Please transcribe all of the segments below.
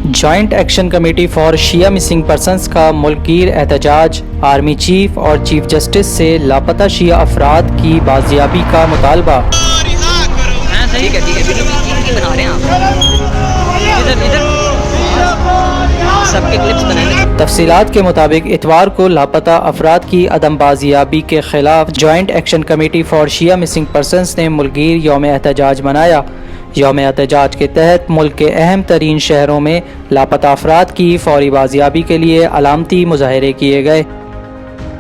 Joint action committee for Shia missing persons کا ملک گیر احتجاج، آرمی چیف اور چیف جسٹس سے لاپتہ شیعہ افراد کی بازیابی کا مطالبہ۔ تفصیلات کے مطابق اتوار کو لاپتہ افراد کی عدم بازیابی کے خلاف joint action committee for Shia missing persons نے ملک گیر یوم احتجاج منایا۔ یوم احتجاج کے تحت ملک کے اہم ترین شہروں میں لاپتہ افراد کی فوری بازیابی کے لیے علامتی مظاہرے کیے گئے۔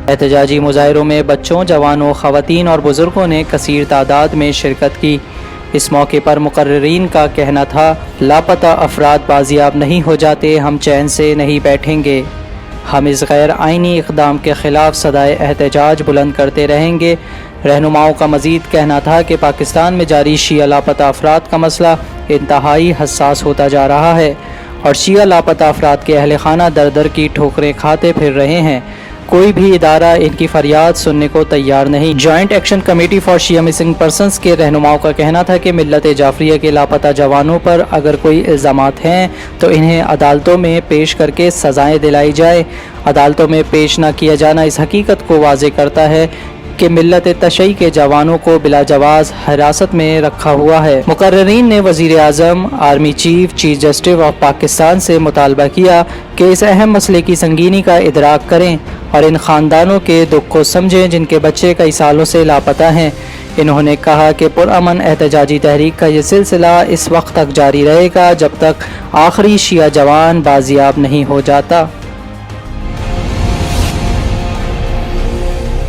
احتجاجی مظاہروں میں بچوں، جوانوں، خواتین اور بزرگوں نے کثیر تعداد میں شرکت کی۔ اس موقع پر مقررین کا کہنا تھا، لاپتہ افراد بازیاب نہیں ہو جاتے، ہم چین سے نہیں بیٹھیں گے۔ ہم اس غیر آئینی اقدام کے خلاف صدائے احتجاج بلند کرتے رہیں گے۔ رہنماؤں کا مزید کہنا تھا کہ پاکستان میں جاری شیعہ لاپتہ افراد کا مسئلہ انتہائی حساس ہوتا جا رہا ہے اور شیعہ لاپتہ افراد کے اہل خانہ در در کی ٹھوکریں کھاتے پھر رہے ہیں۔ کوئی بھی ادارہ ان کی فریاد سننے کو تیار نہیں۔ Joint action committee for Shia missing persons کے رہنماؤں کا کہنا تھا کہ ملت جعفریہ کے لاپتہ جوانوں پر اگر کوئی الزامات ہیں تو انہیں عدالتوں میں پیش کر کے سزائیں دلائی جائے۔ عدالتوں میں پیش نہ کیا جانا اس حقیقت کو واضح کرتا ہے کہ ملت تشیع کے جوانوں کو بلا جواز حراست میں رکھا ہوا ہے۔ مقررین نے وزیر اعظم، army chief, chief justice of Pakistan سے مطالبہ کیا کہ اس اہم مسئلے کی سنگینی کا ادراک کریں اور ان خاندانوں کے دکھ کو سمجھیں جن کے بچے کئی سالوں سے لاپتہ ہیں۔ انہوں نے کہا کہ پرامن احتجاجی تحریک کا یہ سلسلہ اس وقت تک جاری رہے گا جب تک آخری شیعہ جوان بازیاب نہیں ہو جاتا۔